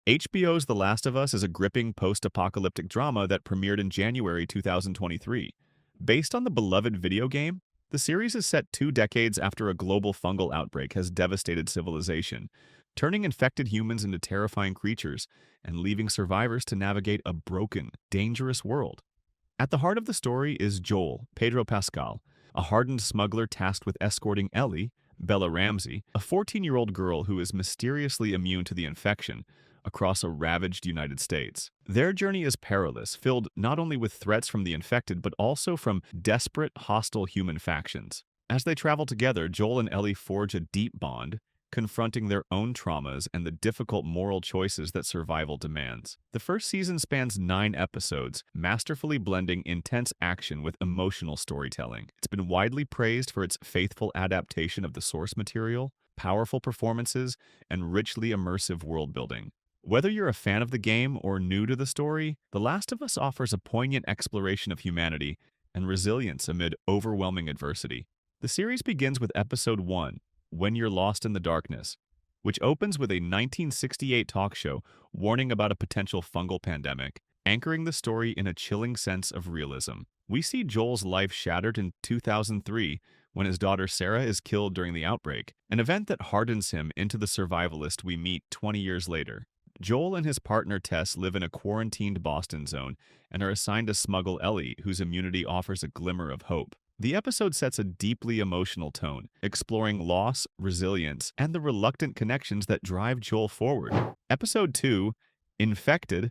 HBO's The Last of Us is a gripping post-apocalyptic drama that premiered in January 2023. Based on the beloved video game, the series is set 2 decades after a global fungal outbreak has devastated civilization, turning infected humans into terrifying creatures and leaving survivors to navigate a broken, dangerous world. At the heart of the story is Joel, Pedro Pascal, a hardened smuggler tasked with escorting Ellie, Bella Ramsey, a 14-year-old girl who is mysteriously immune to the infection, across a ravaged United States. Their journey is perilous, filled not only with threats from the infected but also from desperate, hostile human factions. As they travel together, Joel and Ellie forge a deep bond, confronting their own traumas and the difficult moral choices that survival demands. The first season spans 9 episodes, masterfully blending intense action with emotional storytelling. It's been widely praised for its faithful adaptation of the source material, powerful performances, and richly immersive world building. Whether you're a fan of the game or new to the story, The Last of Us offers a poignant exploration of humanity and resilience amid overwhelming adversity. The series begins with Episode 1, When You're Lost in the Darkness, which opens with a 1968 talk show warning about a potential fungal pandemic, anchoring the story in a chilling sense of realism. We see Joel's life shattered in 2003 when his daughter Sarah is killed during the outbreak, an event that hardens him into the survivalist we meet 20 years later. Joel and his partner Tess live in a quarantined Boston zone and are assigned to smuggle Ellie, whose immunity offers a glimmer of hope. The episode sets a deeply emotional tone, exploring loss, resilience, and the reluctant connections that drive Joel forward. Episode 2, Infected,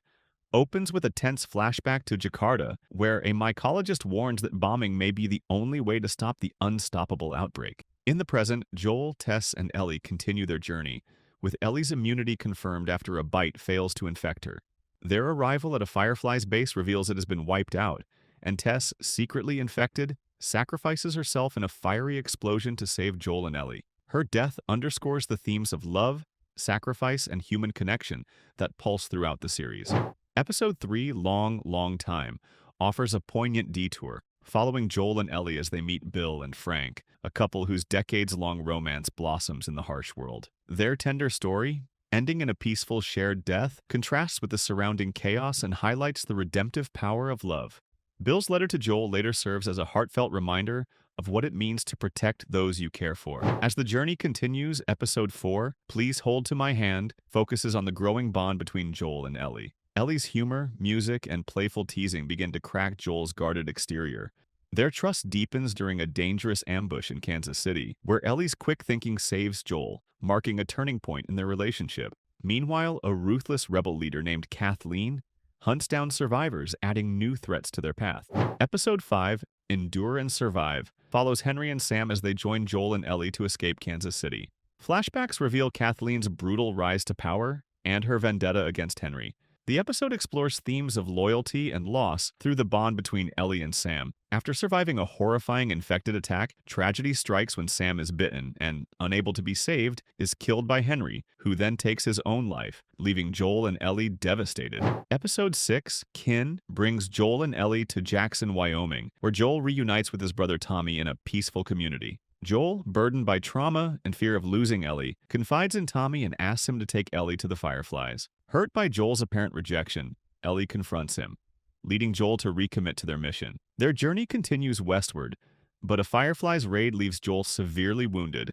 opens with a tense flashback to Jakarta, where a mycologist warns that bombing may be the only way to stop the unstoppable outbreak. In the present, Joel, Tess, and Ellie continue their journey, with Ellie's immunity confirmed after a bite fails to infect her. Their arrival at a Fireflies base reveals it has been wiped out, and Tess, secretly infected, sacrifices herself in a fiery explosion to save Joel and Ellie. Her death underscores the themes of love, sacrifice, and human connection that pulse throughout the series. Episode 3, Longtime, offers a poignant detour, following Joel and Ellie as they meet Bill and Frank, a couple whose decades-long romance blossoms in the harsh world. Their tender story, ending in a peaceful shared death, contrasts with the surrounding chaos and highlights the redemptive power of love. Bill's letter to Joel later serves as a heartfelt reminder of what it means to protect those you care for. As the journey continues, Episode 4, Please Hold to My Hand, focuses on the growing bond between Joel and Ellie. Ellie's humor, music, and playful teasing begin to crack Joel's guarded exterior. Their trust deepens during a dangerous ambush in Kansas City, where Ellie's quick thinking saves Joel, marking a turning point in their relationship. Meanwhile, a ruthless rebel leader named Kathleen hunts down survivors, adding new threats to their path. Episode 5, Endure and Survive, follows Henry and Sam as they join Joel and Ellie to escape Kansas City. Flashbacks reveal Kathleen's brutal rise to power and her vendetta against Henry. The episode explores themes of loyalty and loss through the bond between Ellie and Sam. After surviving a horrifying infected attack, tragedy strikes when Sam is bitten and, unable to be saved, is killed by Henry, who then takes his own life, leaving Joel and Ellie devastated. Episode 6, Kin, brings Joel and Ellie to Jackson, Wyoming, where Joel reunites with his brother Tommy in a peaceful community. Joel, burdened by trauma and fear of losing Ellie, confides in Tommy and asks him to take Ellie to the Fireflies. Hurt by Joel's apparent rejection, Ellie confronts him, leading Joel to recommit to their mission. Their journey continues westward, but a Fireflies raid leaves Joel severely wounded,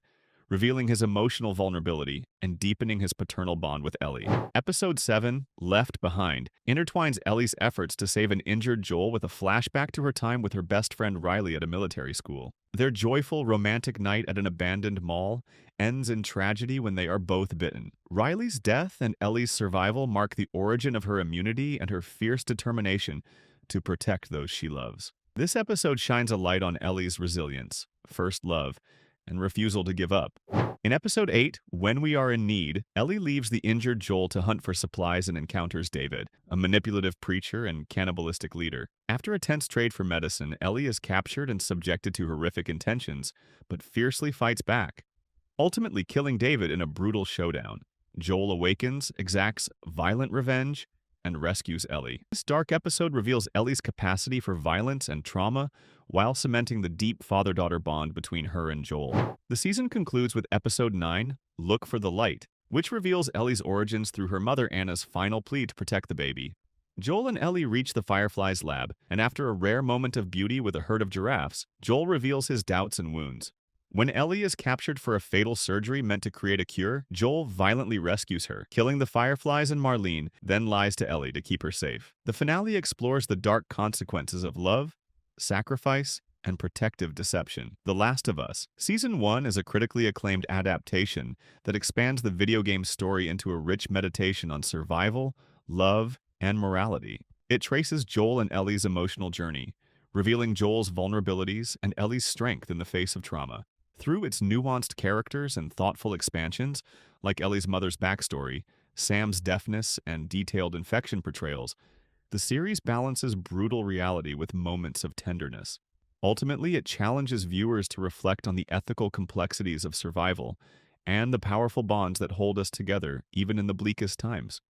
revealing his emotional vulnerability and deepening his paternal bond with Ellie. Episode 7, Left Behind, intertwines Ellie's efforts to save an injured Joel with a flashback to her time with her best friend Riley at a military school. Their joyful, romantic night at an abandoned mall ends in tragedy when they are both bitten. Riley's death and Ellie's survival mark the origin of her immunity and her fierce determination to protect those she loves. This episode shines a light on Ellie's resilience, first love, and refusal to give up. In Episode 8, When We Are in Need, Ellie leaves the injured Joel to hunt for supplies and encounters David, a manipulative preacher and cannibalistic leader. After a tense trade for medicine, Ellie is captured and subjected to horrific intentions, but fiercely fights back, ultimately killing David in a brutal showdown. Joel awakens, exacts violent revenge, and rescues Ellie. This dark episode reveals Ellie's capacity for violence and trauma while cementing the deep father-daughter bond between her and Joel. The season concludes with Episode 9, Look for the Light, which reveals Ellie's origins through her mother Anna's final plea to protect the baby. Joel and Ellie reach the Fireflies lab, and after a rare moment of beauty with a herd of giraffes, Joel reveals his doubts and wounds. When Ellie is captured for a fatal surgery meant to create a cure, Joel violently rescues her, killing the Fireflies and Marlene, then lies to Ellie to keep her safe. The finale explores the dark consequences of love, sacrifice, and protective deception. The Last of Us. Season 1 is a critically acclaimed adaptation that expands the video game's story into a rich meditation on survival, love, and morality. It traces Joel and Ellie's emotional journey, revealing Joel's vulnerabilities and Ellie's strength in the face of trauma. Through its nuanced characters and thoughtful expansions, like Ellie's mother's backstory, Sam's deafness, and detailed infection portrayals, the series balances brutal reality with moments of tenderness. Ultimately, it challenges viewers to reflect on the ethical complexities of survival and the powerful bonds that hold us together even in the bleakest times.